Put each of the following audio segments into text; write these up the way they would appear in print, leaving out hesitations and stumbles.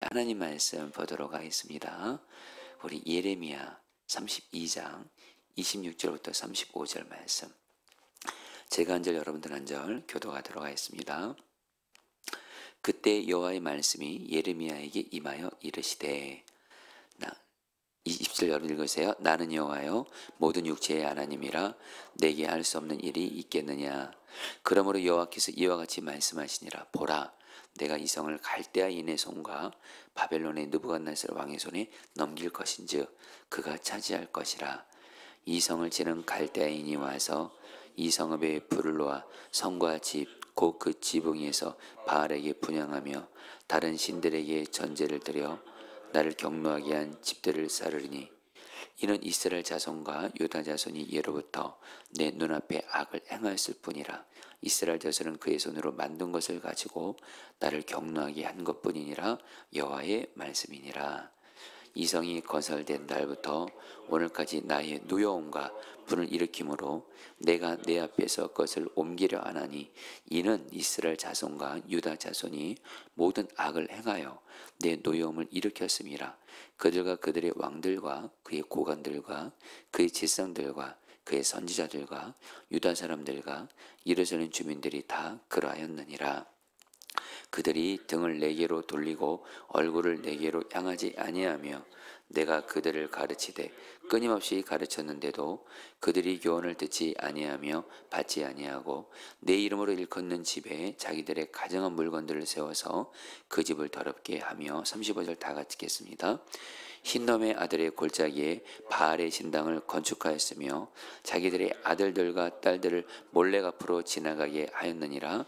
하나님 말씀 보도록 하겠습니다. 우리 예레미야 32장 26절부터 35절 말씀. 제가 한 절 여러분들 한 절 교도하도록 하겠습니다. 그때 여호와의 말씀이 예레미야에게 임하여 이르시되 20절 여러분 읽으세요. 나는 여호와여 모든 육체의 하나님이라 내게 할 수 없는 일이 있겠느냐. 그러므로 여호와께서 이와 같이 말씀하시니라. 보라, 내가 이 성을 갈대아인의 손과 바벨론의 느부갓네살 왕의 손에 넘길 것인즉 그가 차지할 것이라. 이 성을 치는 갈대아인이 와서 이 성읍에 불을 놓아 성과 집 곧 그 지붕에서 바알에게 분향하며 다른 신들에게 전제를 드려 나를 경노하게 한 집들을 쌓으리니 이는 이스라엘 자손과 유다 자손이 예로부터 내 눈앞에 악을 행하였을 뿐이라. 이스라엘 자손은 그의 손으로 만든 것을 가지고 나를 경노하게 한 것뿐이니라. 여호와의 말씀이니라. 이 성이 건설된 날부터 오늘까지 나의 노여움과 분을 일으키므로 내가 내 앞에서 것을 옮기려 하나니 이는 이스라엘 자손과 유다 자손이 모든 악을 행하여 내 노여움을 일으켰음이라. 그들과 그들의 왕들과 그의 고관들과 그의 제사장들과 그의 선지자들과 유다 사람들과 예루살렘 주민들이 다 그러하였느니라. 그들이 등을 내게로 돌리고 얼굴을 내게로 향하지 아니하며 내가 그들을 가르치되 끊임없이 가르쳤는데도 그들이 교훈을 듣지 아니하며 받지 아니하고 내 이름으로 일컫는 집에 자기들의 가정한 물건들을 세워서 그 집을 더럽게 하며 35절 다 같이 읽겠습니다. 흰놈의 아들의 골짜기에 바알의 신당을 건축하였으며 자기들의 아들들과 딸들을 몰래 앞으로 지나가게 하였느니라.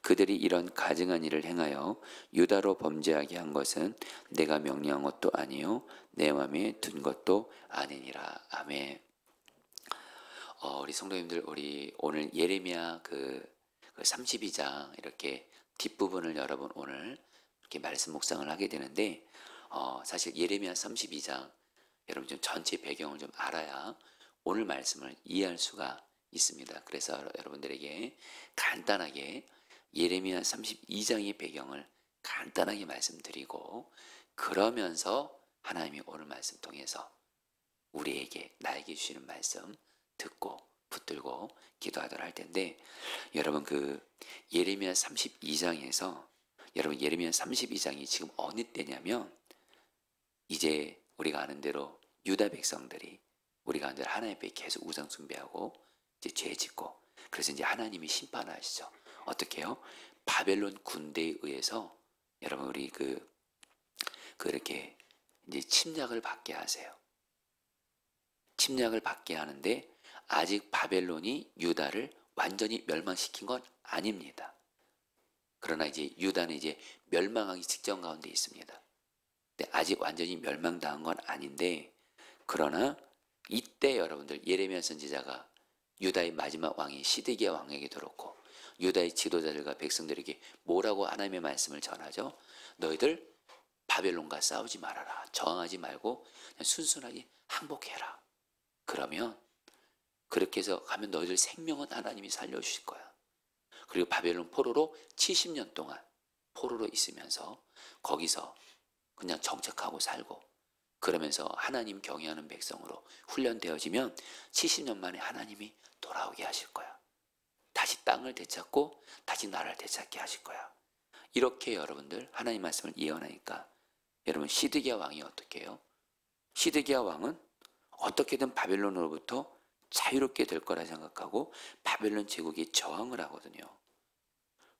그들이 이런 가증한 일을 행하여 유다로 범죄하게 한 것은 내가 명령한 것도 아니요 내 마음에 둔 것도 아니니라. 아멘. 우리 성도님들, 우리 오늘 예레미야 그 32장 이렇게 뒷부분을 여러분 오늘 이렇게 말씀 묵상을 하게 되는데 사실 예레미야 32장 여러분 좀 전체 배경을 좀 알아야 오늘 말씀을 이해할 수가 있습니다. 그래서 여러분들에게 간단하게 예레미야 32장의 배경을 간단하게 말씀드리고 그러면서 하나님이 오늘 말씀 통해서 우리에게 나에게 주시는 말씀 듣고 붙들고 기도하도록 할 텐데 여러분 그 예레미야 32장에서 여러분 예레미야 32장이 지금 어느 때냐면 이제 우리가 아는 대로 유다 백성들이 우리가 아는 대로 하나님 앞에 계속 우상 숭배하고 이제 죄 짓고 그래서 이제 하나님이 심판하시죠. 어떻게 해요? 바벨론 군대에 의해서 여러분 우리 그렇게 이제 침략을 받게 하세요. 침략을 받게 하는데 아직 바벨론이 유다를 완전히 멸망시킨 건 아닙니다. 그러나 이제 유다는 이제 멸망하기 직전 가운데 있습니다. 근데 아직 완전히 멸망당한 건 아닌데 그러나 이때 여러분들 예레미야 선지자가 유다의 마지막 왕이 시드기야 왕에게 들었고 유다의 지도자들과 백성들에게 뭐라고 하나님의 말씀을 전하죠? 너희들 바벨론과 싸우지 말아라. 저항하지 말고 그냥 순순하게 항복해라. 그러면 그렇게 해서 가면 너희들 생명은 하나님이 살려주실 거야. 그리고 바벨론 포로로 70년 동안 포로로 있으면서 거기서 그냥 정착하고 살고 그러면서 하나님 경외하는 백성으로 훈련되어지면 70년 만에 하나님이 돌아오게 하실 거야. 다시 땅을 되찾고 다시 나라를 되찾게 하실 거야. 이렇게 여러분들 하나님 말씀을 예언하니까 여러분 시드기야 왕이 어떻게 해요? 시드기야 왕은 어떻게든 바벨론으로부터 자유롭게 될 거라 생각하고 바벨론 제국에 저항을 하거든요.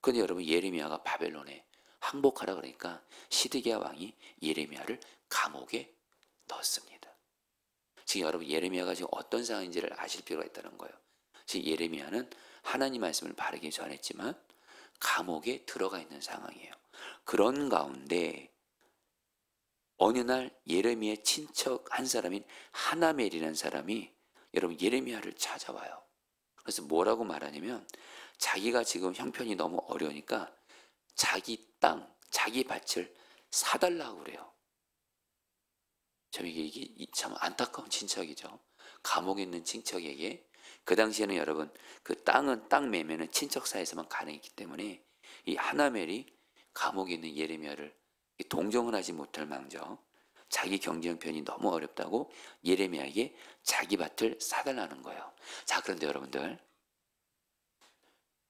그런데 여러분 예레미야가 바벨론에 항복하라 그러니까 시드기야 왕이 예레미야를 감옥에 넣었습니다. 지금 여러분 예레미야가 지금 어떤 상황인지를 아실 필요가 있다는 거예요. 지금 예레미야는 하나님 말씀을 바르게 전했지만 감옥에 들어가 있는 상황이에요. 그런 가운데 어느 날 예레미야의 친척 한 사람인 하나멜이라는 사람이 여러분 예레미야를 찾아와요. 그래서 뭐라고 말하냐면 자기가 지금 형편이 너무 어려우니까 자기 땅, 자기 밭을 사달라고 그래요. 참 이게 참 안타까운 친척이죠. 감옥에 있는 친척에게 그 당시에는 여러분 그 땅은 땅 매매는 친척 사이에서만 가능했기 때문에 이 하나멜이 감옥에 있는 예레미야를 동정을 하지 못할 망정 자기 경제 형편이 너무 어렵다고 예레미야에게 자기 밭을 사달라는 거예요. 자, 그런데 여러분들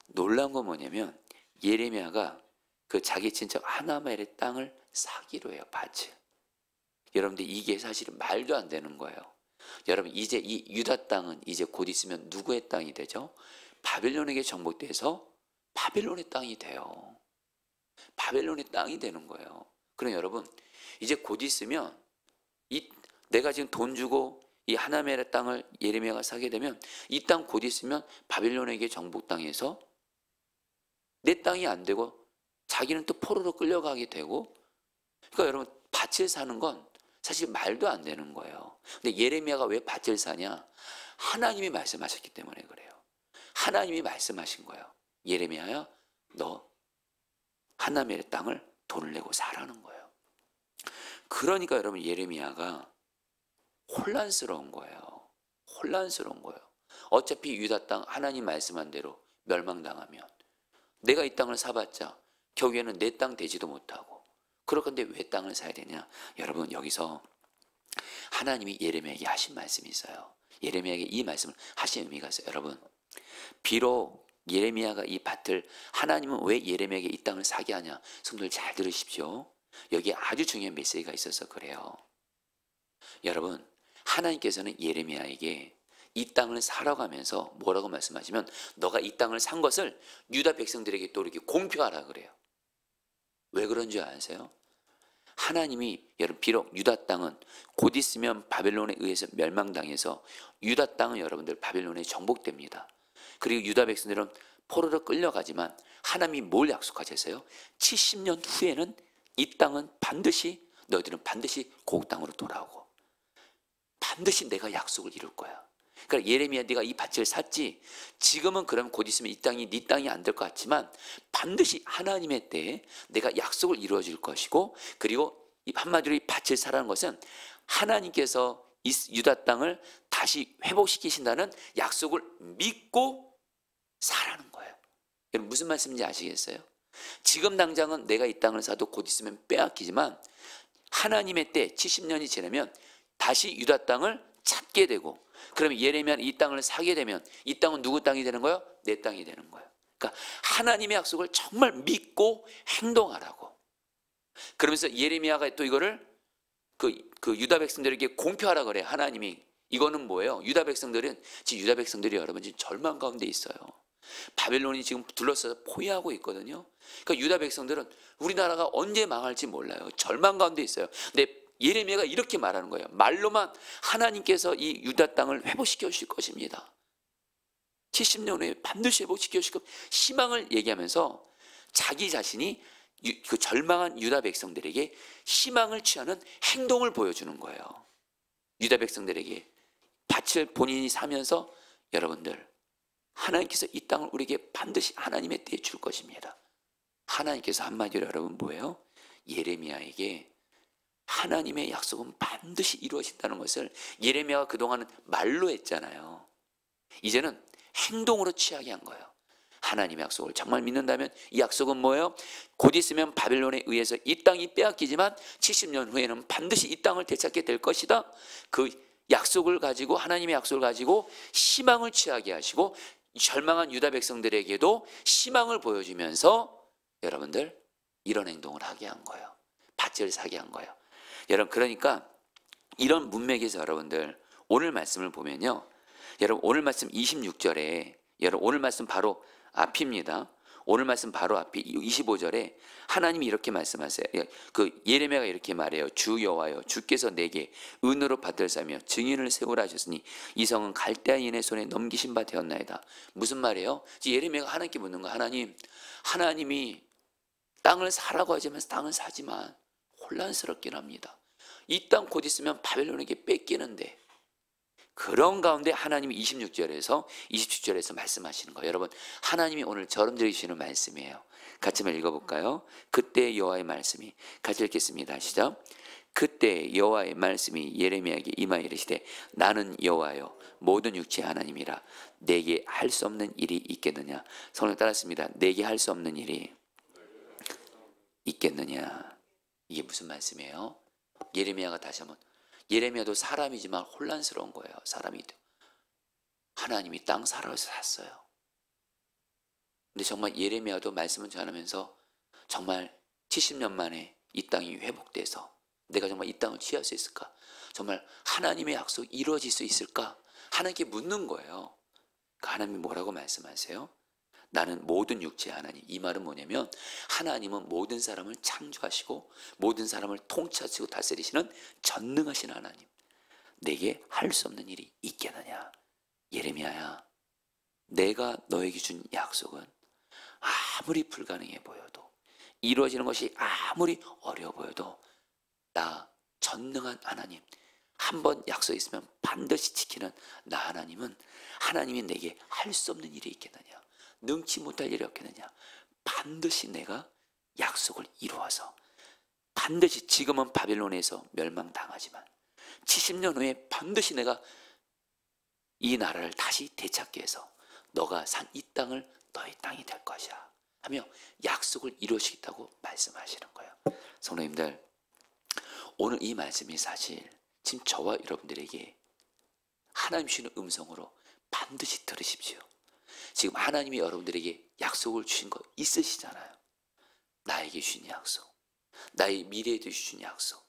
놀라운 건 뭐냐면 예레미야가 그 자기 친척 하나멜의 땅을 사기로 해요. 밭을. 여러분들 이게 사실은 말도 안 되는 거예요. 여러분 이제 이 유다 땅은 이제 곧 있으면 누구의 땅이 되죠? 바벨론에게 정복돼서 바벨론의 땅이 돼요. 바벨론의 땅이 되는 거예요. 그럼 여러분 이제 곧 있으면 내가 지금 돈 주고 이 하나멜의 땅을 예레미야가 사게 되면 이 땅 곧 있으면 바벨론에게 정복당해서 내 땅이 안 되고 자기는 또 포로로 끌려가게 되고, 그러니까 여러분 밭을 사는 건 사실 말도 안 되는 거예요. 근데 예레미야가 왜 밭을 사냐? 하나님이 말씀하셨기 때문에 그래요. 하나님이 말씀하신 거예요. 예레미야야, 너 하나멜의 땅을 돈을 내고 사라는 거예요. 그러니까 여러분 예레미야가 혼란스러운 거예요. 혼란스러운 거예요. 어차피 유다 땅 하나님 말씀한 대로 멸망당하면 내가 이 땅을 사봤자 결국에는 내 땅 되지도 못하고, 그렇건데 왜 땅을 사야 되냐? 여러분 여기서 하나님이 예레미야에게 하신 말씀이 있어요. 예레미야에게 이 말씀을 하신 의미가 있어요. 여러분 비록 예레미야가 이 밭을, 하나님은 왜 예레미야에게 이 땅을 사게 하냐? 성도들 잘 들으십시오. 여기에 아주 중요한 메시지가 있어서 그래요. 여러분 하나님께서는 예레미야에게 이 땅을 사라고 하면서 뭐라고 말씀하시면 너가 이 땅을 산 것을 유다 백성들에게 또 이렇게 공표하라 그래요. 왜 그런 줄 아세요? 하나님이 여러분 비록 유다 땅은 곧 있으면 바벨론에 의해서 멸망당해서 유다 땅은 여러분들 바벨론에 정복됩니다. 그리고 유다 백성들은 포로로 끌려가지만 하나님이 뭘 약속하셨어요? 70년 후에는 이 땅은 반드시, 너희들은 반드시 그 땅으로 돌아오고 반드시 내가 약속을 이룰 거야. 그러니까 예레미야 네가 이 밭을 샀지, 지금은 그러면 곧 있으면 이 땅이 네 땅이 안 될 것 같지만 반드시 하나님의 때에 내가 약속을 이루어 줄 것이고, 그리고 한마디로 이 밭을 사라는 것은 하나님께서 이 유다 땅을 다시 회복시키신다는 약속을 믿고 사라는 거예요. 여러분 무슨 말씀인지 아시겠어요? 지금 당장은 내가 이 땅을 사도 곧 있으면 빼앗기지만 하나님의 때 70년이 지나면 다시 유다 땅을 찾게 되고, 그러면 예레미야는 이 땅을 사게 되면 이 땅은 누구 땅이 되는 거예요? 내 땅이 되는 거예요. 그러니까 하나님의 약속을 정말 믿고 행동하라고. 그러면서 예레미야가 또 이거를 그 유다 백성들에게 공표하라 그래요. 하나님이. 이거는 뭐예요? 유다 백성들은 지금 유다 백성들이 여러분 지금 절망 가운데 있어요. 바벨론이 지금 둘러싸서 포위하고 있거든요. 그러니까 유다 백성들은 우리나라가 언제 망할지 몰라요. 절망 가운데 있어요. 근데 예레미야가 이렇게 말하는 거예요. 말로만 하나님께서 이 유다 땅을 회복시켜 주실 것입니다. 70년 후에 반드시 회복시켜 주실 것, 희망을 얘기하면서 자기 자신이 그 절망한 유다 백성들에게 희망을 취하는 행동을 보여주는 거예요. 유다 백성들에게 밭을 본인이 사면서 여러분들 하나님께서 이 땅을 우리에게 반드시 하나님의 때에 줄 것입니다. 하나님께서 한마디로 여러분 뭐예요? 예레미야에게 하나님의 약속은 반드시 이루어진다는 것을 예레미야가 그동안은 말로 했잖아요. 이제는 행동으로 취하게 한 거예요. 하나님의 약속을 정말 믿는다면 이 약속은 뭐예요? 곧 있으면 바벨론에 의해서 이 땅이 빼앗기지만 70년 후에는 반드시 이 땅을 되찾게 될 것이다. 그 약속을 가지고, 하나님의 약속을 가지고 희망을 취하게 하시고 절망한 유다 백성들에게도 희망을 보여주면서 여러분들 이런 행동을 하게 한 거예요. 밭을 사게 한 거예요. 여러분 그러니까 이런 문맥에서 여러분들 오늘 말씀을 보면요, 여러분 오늘 말씀 26절에, 여러분 오늘 말씀 바로 앞입니다. 오늘 말씀 바로 앞이 25절에 하나님이 이렇게 말씀하세요. 그 예레미야가 이렇게 말해요. 주 여호와여, 주께서 내게 은으로 밭을 사며 증인을 세우라 하셨으니 이 성은 갈대아인의 손에 넘기신 바 되었나이다. 무슨 말이에요? 예레미야가 하나님께 묻는 거, 하나님이 땅을 사라고 하지만 땅을 사지만 혼란스럽긴 합니다. 이 땅 곧 있으면 바벨론에게 뺏기는데, 그런 가운데 하나님이 26절에서 27절에서 말씀하시는 거예요. 여러분 하나님이 오늘 저럼들에게 주시는 말씀이에요. 같이 한번 읽어볼까요? 그때 여호와의 말씀이, 같이 읽겠습니다. 시작. 그때 여호와의 말씀이 예레미야에게 임하여 이르시되 나는 여호와여 모든 육체의 하나님이라 내게 할 수 없는 일이 있겠느냐. 성령 따랐습니다. 내게 할 수 없는 일이 있겠느냐. 이게 무슨 말씀이에요? 예레미야가 다시 한번, 예레미야도 사람이지만 혼란스러운 거예요. 사람이. 하나님이 땅 사러에서 샀어요. 근데 정말 예레미야도 말씀을 전하면서 정말 70년 만에 이 땅이 회복돼서 내가 정말 이 땅을 취할 수 있을까? 정말 하나님의 약속이 이루어질 수 있을까? 하나님께 묻는 거예요. 그 하나님이 뭐라고 말씀하세요? 나는 모든 육체의 하나님. 이 말은 뭐냐면 하나님은 모든 사람을 창조하시고 모든 사람을 통치하시고 다스리시는 전능하신 하나님. 내게 할 수 없는 일이 있겠느냐? 예레미야야, 내가 너에게 준 약속은 아무리 불가능해 보여도, 이루어지는 것이 아무리 어려워 보여도 나 전능한 하나님, 한번 약속했으면 반드시 지키는 나 하나님은, 하나님이 내게 할 수 없는 일이 있겠느냐, 능치 못할 일이 없겠느냐, 반드시 내가 약속을 이루어서, 반드시 지금은 바빌론에서 멸망당하지만 70년 후에 반드시 내가 이 나라를 다시 되찾게 해서 너가 산 이 땅을 너의 땅이 될 것이야 하며 약속을 이루시겠다고 말씀하시는 거예요. 성도님들, 오늘 이 말씀이 사실 지금 저와 여러분들에게 하나님 주시는 음성으로 반드시 들으십시오. 지금 하나님이 여러분들에게 약속을 주신 거 있으시잖아요. 나에게 주신 약속, 나의 미래에 주신 약속,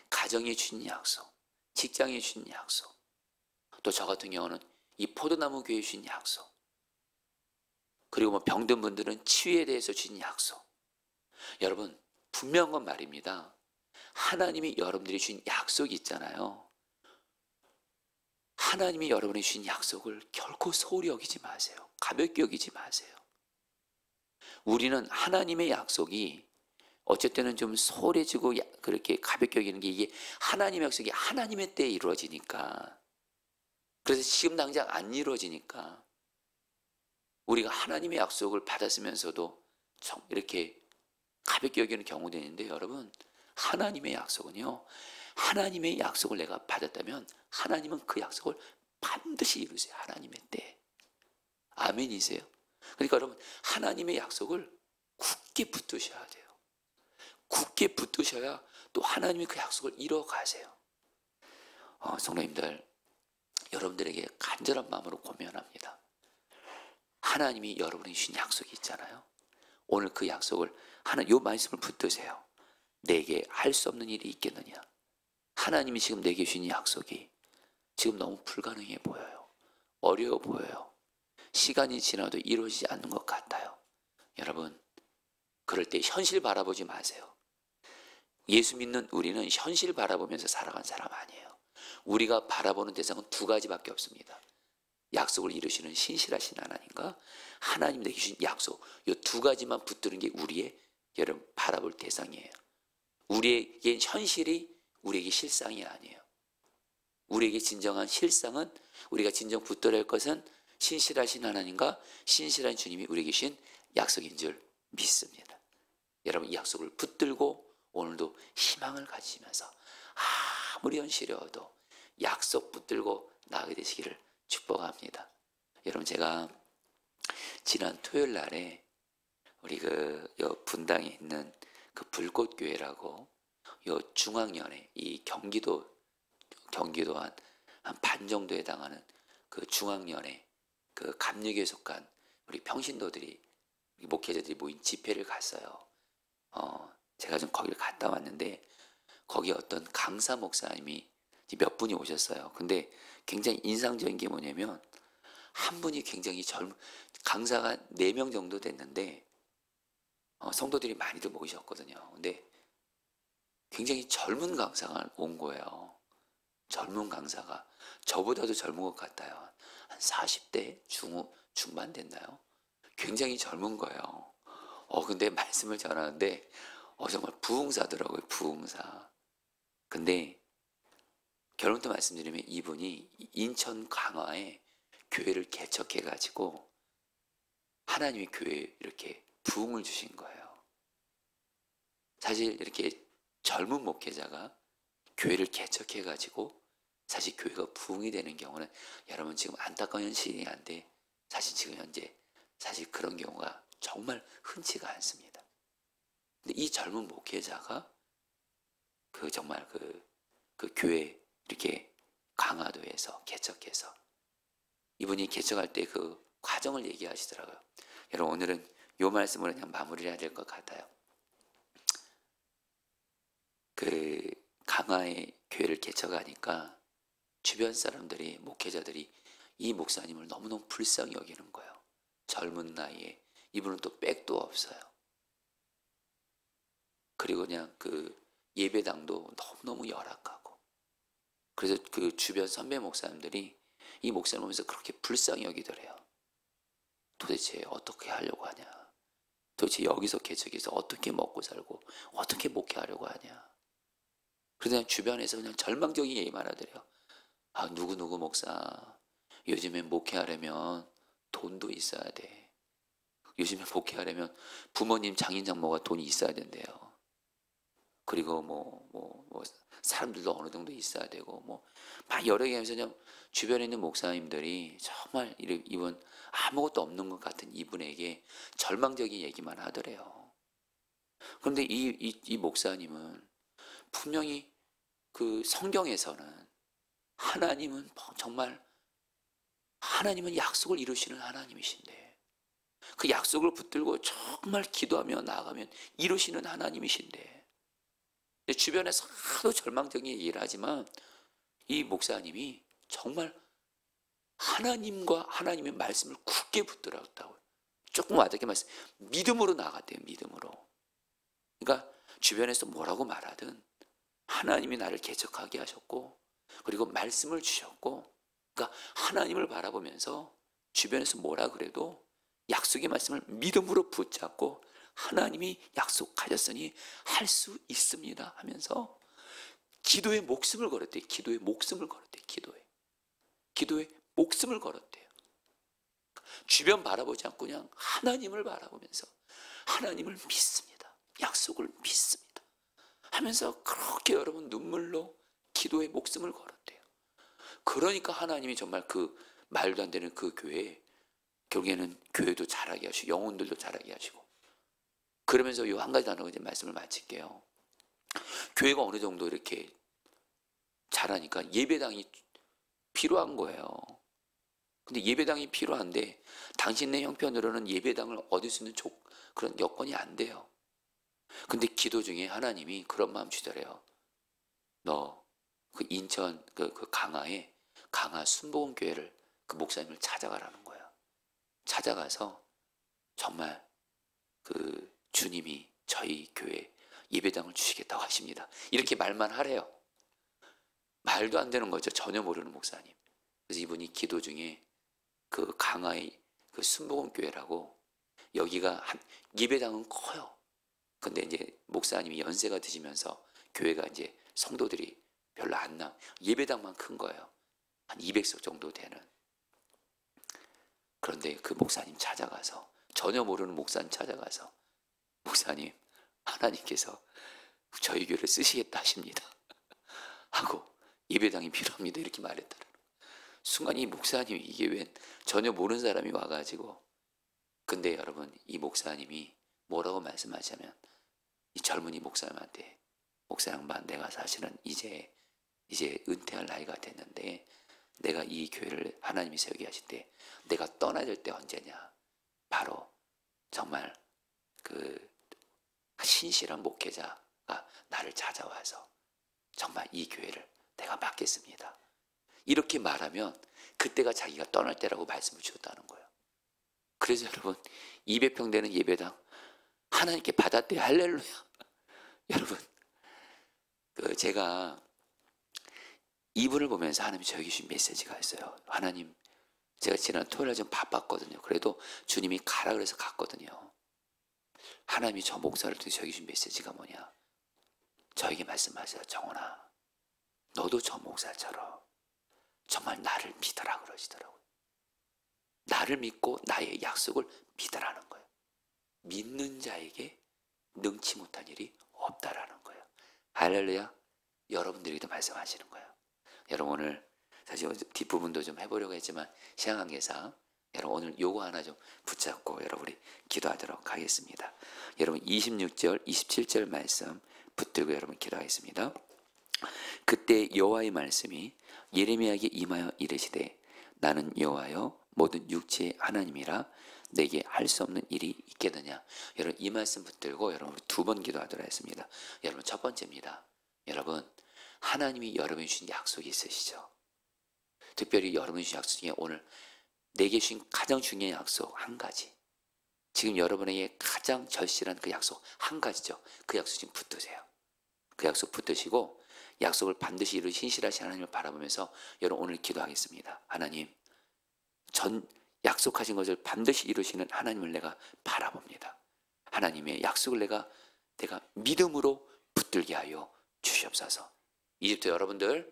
가정에 주신 약속, 직장에 주신 약속, 또 저 같은 경우는 이 포도나무 교회에 주신 약속, 그리고 뭐 병든 분들은 치유에 대해서 주신 약속. 여러분, 분명한 건 말입니다. 하나님이 여러분들이 주신 약속이 있잖아요. 하나님이 여러분이 주신 약속을 결코 소홀히 여기지 마세요. 가볍게 여기지 마세요. 우리는 하나님의 약속이 어쩔 때는 좀 소홀해지고 그렇게 가볍게 여기는 게, 이게 하나님의 약속이 하나님의 때에 이루어지니까, 그래서 지금 당장 안 이루어지니까 우리가 하나님의 약속을 받았으면서도 이렇게 가볍게 여기는 경우도 있는데, 여러분, 하나님의 약속은요, 하나님의 약속을 내가 받았다면 하나님은 그 약속을 반드시 이루세요. 하나님의 때. 아멘이세요? 그러니까 여러분, 하나님의 약속을 굳게 붙드셔야 돼요. 굳게 붙드셔야 또 하나님이 그 약속을 이뤄가세요. 성도님들, 여러분들에게 간절한 마음으로 고면합니다. 하나님이 여러분이 주신 약속이 있잖아요. 오늘 그 약속을, 요 말씀을 붙드세요. 내게 할 수 없는 일이 있겠느냐? 하나님이 지금 내게 주신 약속이 지금 너무 불가능해 보여요. 어려워 보여요. 시간이 지나도 이루어지지 않는 것 같아요. 여러분, 그럴 때 현실 바라보지 마세요. 예수 믿는 우리는 현실 바라보면서 살아간 사람 아니에요. 우리가 바라보는 대상은 두 가지밖에 없습니다. 약속을 이루시는 신실하신 하나님과 하나님 내게 주신 약속, 이 두 가지만 붙드는 게 우리의, 여러분, 바라볼 대상이에요. 우리에게 현실이 우리에게 실상이 아니에요. 우리에게 진정한 실상은, 우리가 진정 붙들어야 할 것은 신실하신 하나님과 신실한 주님이 우리에게 주신 약속인 줄 믿습니다. 여러분, 이 약속을 붙들고 오늘도 희망을 가지시면서 아무리 현실이어도 약속 붙들고 나가게 되시기를 축복합니다. 여러분, 제가 지난 토요일 날에 우리 요 분당에 있는 그 불꽃교회라고, 요 중앙연회, 이 경기도 한 반 정도에 해당하는 그 중앙연회, 그 감리교에 속한 우리 평신도들이, 우리 목회자들이 모인 집회를 갔어요. 제가 좀 거기를 갔다 왔는데, 거기 어떤 강사 목사님이 몇 분이 오셨어요. 근데 굉장히 인상적인 게 뭐냐면, 한 분이 굉장히 강사가 4명 정도 됐는데, 성도들이 많이들 모이셨거든요. 근데 굉장히 젊은 강사가 온 거예요. 젊은 강사가 저보다도 젊은 것 같아요. 한 40대 중반 됐나요? 굉장히 젊은 거예요. 근데 말씀을 전하는데 정말 부흥사더라고요. 부흥사. 근데 결론부터 말씀드리면, 이분이 인천 강화에 교회를 개척해가지고 하나님의 교회에 이렇게 부흥을 주신 거예요. 사실 이렇게 젊은 목회자가 교회를 개척해가지고 사실 교회가 부흥이 되는 경우는, 여러분, 지금 안타까운 현실이 한데, 사실 지금 현재 사실 그런 경우가 정말 흔치가 않습니다. 근데 이 젊은 목회자가 그 정말 그 교회 이렇게 강화도에서 개척해서 이분이 개척할 때 그 과정을 얘기하시더라고요. 여러분 오늘은 요 말씀으로 그냥 마무리해야 될 것 같아요. 그 강화의 교회를 개척하니까 주변 사람들이 목회자들이 이 목사님을 너무너무 불쌍히 여기는 거예요. 젊은 나이에 이분은 또 백도 없어요. 그리고 그냥 그 예배당도 너무너무 열악하고 그래서 그 주변 선배 목사님들이 이 목사님 보면서 그렇게 불쌍히 여기더래요. 도대체 어떻게 하려고 하냐. 도대체 여기서 개척해서 어떻게 먹고 살고 어떻게 목회하려고 하냐. 그래서 그냥 주변에서 그냥 절망적인 얘기만 하더래요. 아, 누구누구 목사 요즘엔 목회하려면 돈도 있어야 돼. 요즘에 목회하려면 부모님 장인 장모가 돈이 있어야 된대요. 그리고 뭐 사람들도 어느 정도 있어야 되고 뭐 막 여러 개 하면서 그냥 주변에 있는 목사님들이 정말 이분 아무것도 없는 것 같은 이분에게 절망적인 얘기만 하더래요. 그런데 이 목사님은 분명히 그 성경에서는 정말 하나님은 약속을 이루시는 하나님이신데 그 약속을 붙들고 정말 기도하며 나아가면 이루시는 하나님이신데 주변에서 하도 절망적인 얘기를 하지만 이 목사님이 정말 하나님과 하나님의 말씀을 굳게 붙들었다고요. 조금 와닿게 말씀, 믿음으로 나아갔대요. 믿음으로. 그러니까 주변에서 뭐라고 말하든 하나님이 나를 개척하게 하셨고 그리고 말씀을 주셨고 그러니까 하나님을 바라보면서 주변에서 뭐라 그래도 약속의 말씀을 믿음으로 붙잡고 하나님이 약속하셨으니 할 수 있습니다 하면서 기도에 목숨을 걸었대요. 기도에 목숨을 걸었대요. 기도에 목숨을 걸었대요. 주변 바라보지 않고 그냥 하나님을 바라보면서 하나님을 믿습니다. 약속을 믿습니다 하면서 그렇게 여러분 눈물로 기도에 목숨을 걸었대요. 그러니까 하나님이 정말 그 말도 안 되는 그 교회에 결국에는 교회도 자라게 하시고 영혼들도 자라게 하시고 그러면서 이 한 가지 단어로 이제 말씀을 마칠게요. 교회가 어느 정도 이렇게 자라니까 예배당이 필요한 거예요. 근데 예배당이 필요한데 당신네 형편으로는 예배당을 얻을 수 있는 그런 여건이 안 돼요. 근데 기도 중에 하나님이 그런 마음 주더래요. 너 그 인천 그 강화에 강화 순복음교회를 그 목사님을 찾아가라는 거예요. 찾아가서 정말 그 주님이 저희 교회 예배당을 주시겠다고 하십니다. 이렇게 말만 하래요. 말도 안 되는 거죠. 전혀 모르는 목사님. 그래서 이분이 기도 중에 그 강화의 그 순복음교회라고 여기가 예배당은 커요. 근데 이제 목사님이 연세가 드시면서 교회가 이제 성도들이 별로 안 나. 예배당만 큰 거예요. 한 200석 정도 되는. 그런데 그 목사님 찾아가서 전혀 모르는 목사님 찾아가서 목사님 하나님께서 저희 교회를 쓰시겠다 하십니다. 하고 예배당이 필요합니다. 이렇게 말했다는 거예요. 순간 이 목사님이 이게 웬 전혀 모르는 사람이 와가지고 근데 여러분 이 목사님이 뭐라고 말씀하시냐면 이 젊은이 목사님한테 목사 양반 내가 사실은 이제 은퇴할 나이가 됐는데 내가 이 교회를 하나님이 세우게 하실 때 내가 떠나야 될 때 언제냐 바로 정말 그 신실한 목회자가 나를 찾아와서 정말 이 교회를 내가 맡겠습니다 이렇게 말하면 그때가 자기가 떠날 때라고 말씀을 주셨다는 거예요. 그래서 여러분 200평 되는 예배당 하나님께 받았대요. 할렐루야. 여러분 제가 이분을 보면서 하나님이 저에게 주신 메시지가 있어요. 하나님 제가 지난 토요일에 좀 바빴거든요. 그래도 주님이 가라 그래서 갔거든요. 하나님이 저 목사를 통해 저에게 주신 메시지가 뭐냐 저에게 말씀하세요. 정원아 너도 저 목사처럼 정말 나를 믿어라 그러시더라고요. 나를 믿고 나의 약속을 믿으라는 거예요. 믿는 자에게 능치 못한 일이 없다라는 거예요. 할렐루야. 여러분들에게도 말씀하시는 거예요. 여러분 오늘 사실 뒷부분도 좀 해보려고 했지만 시간 관계상 여러분 오늘 요거 하나 좀 붙잡고 여러분이 기도하도록 하겠습니다. 여러분 26절 27절 말씀 붙들고 여러분 기도하겠습니다. 그때 여호와의 말씀이 예레미야에게 임하여 이르시되 나는 여호와여 모든 육체의 하나님이라 내게 할 수 없는 일이 있겠느냐. 여러분 이 말씀 붙들고 여러분 두 번 기도하도록 했습니다. 여러분 첫 번째입니다. 여러분 하나님이 여러분이 주신 약속이 있으시죠. 특별히 여러분이 주신 약속 중에 오늘 내게 주신 가장 중요한 약속 한 가지, 지금 여러분에게 가장 절실한 그 약속 한 가지죠. 그 약속 지금 붙드세요. 그 약속 붙드시고 약속을 반드시 이루신 신실하신 하나님을 바라보면서 여러분 오늘 기도하겠습니다. 하나님, 전 약속하신 것을 반드시 이루시는 하나님을 내가 바라봅니다. 하나님의 약속을 내가 믿음으로 붙들게 하여 주시옵소서. 이집트 여러분들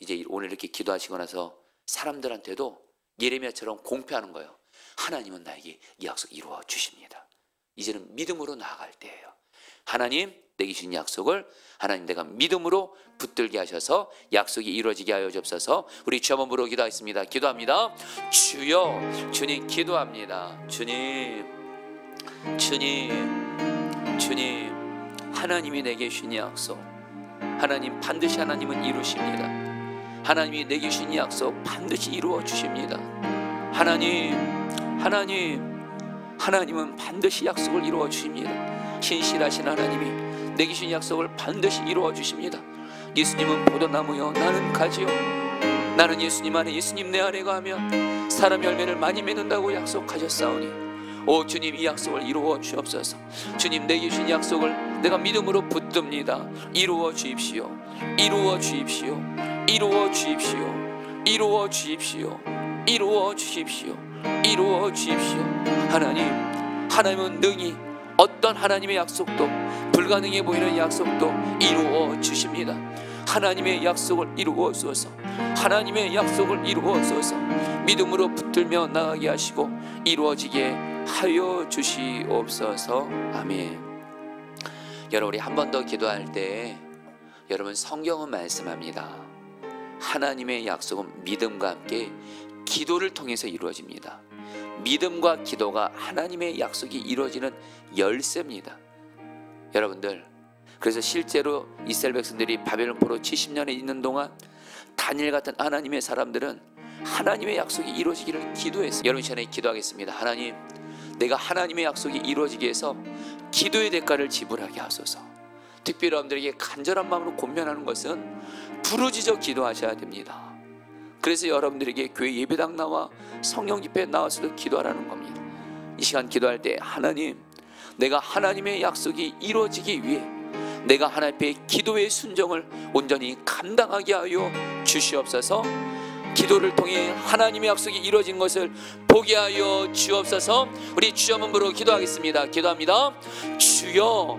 이제 오늘 이렇게 기도하시고 나서 사람들한테도 예레미야처럼 공표하는 거예요. 하나님은 나에게 이 약속 이루어 주십니다. 이제는 믿음으로 나아갈 때예요. 하나님 내게 주신 약속을 하나님 내가 믿음으로 붙들게 하셔서 약속이 이루어지게 하여 주옵소서. 우리 주 한번 부르고 기도하겠습니다. 기도합니다. 주여, 주님 기도합니다. 주님 하나님이 내게 주신 약속, 하나님 반드시 하나님은 이루십니다. 하나님이 내게 주신 약속 반드시 이루어 주십니다. 하나님은 반드시 약속을 이루어 주십니다. 신실하신 하나님이 내게 주신 약속을 반드시 이루어 주십니다. 예수님은 포도나무여 나는 가지요, 나는 예수님 안에 예수님 내 안에 가면 사람 열매를 많이 맺는다고 약속하셨사오니 오 주님 이 약속을 이루어 주옵소서. 주님 내게 주신 약속을 내가 믿음으로 붙듭니다. 이루어 주십시오. 이루어 주십시오. 이루어 주십시오. 이루어 주십시오. 이루어 주십시오. 이루어 주십시오. 하나님은 능히 어떤 하나님의 약속도 불가능해 보이는 약속도 이루어 주십니다. 하나님의 약속을 이루어주소서. 하나님의 약속을 이루어주소서. 믿음으로 붙들며 나가게 하시고 이루어지게 하여 주시옵소서. 아멘. 여러분 우리 한 번 더 기도할 때 여러분 성경은 말씀합니다. 하나님의 약속은 믿음과 함께 기도를 통해서 이루어집니다. 믿음과 기도가 하나님의 약속이 이루어지는 열쇠입니다. 여러분들 그래서 실제로 이스라엘 백성들이 바벨론 포로 70년에 있는 동안 다니엘 같은 하나님의 사람들은 하나님의 약속이 이루어지기를 기도했어요. 여러분 시간에 기도하겠습니다. 하나님, 내가 하나님의 약속이 이루어지기 위해서 기도의 대가를 지불하게 하소서. 특별히 여러분들에게 간절한 마음으로 권면하는 것은 부르짖어 기도하셔야 됩니다. 그래서 여러분들에게 교회 예배당 나와 성령 집회에 나와서도 기도하라는 겁니다. 이 시간 기도할 때 하나님, 내가 하나님의 약속이 이루어지기 위해 내가 하나님 앞에 기도의 순종을 온전히 감당하게 하여 주시옵소서. 기도를 통해 하나님의 약속이 이루어진 것을 보게 하여 주옵소서. 우리 주여 한번 부르고 기도하겠습니다. 기도합니다. 주여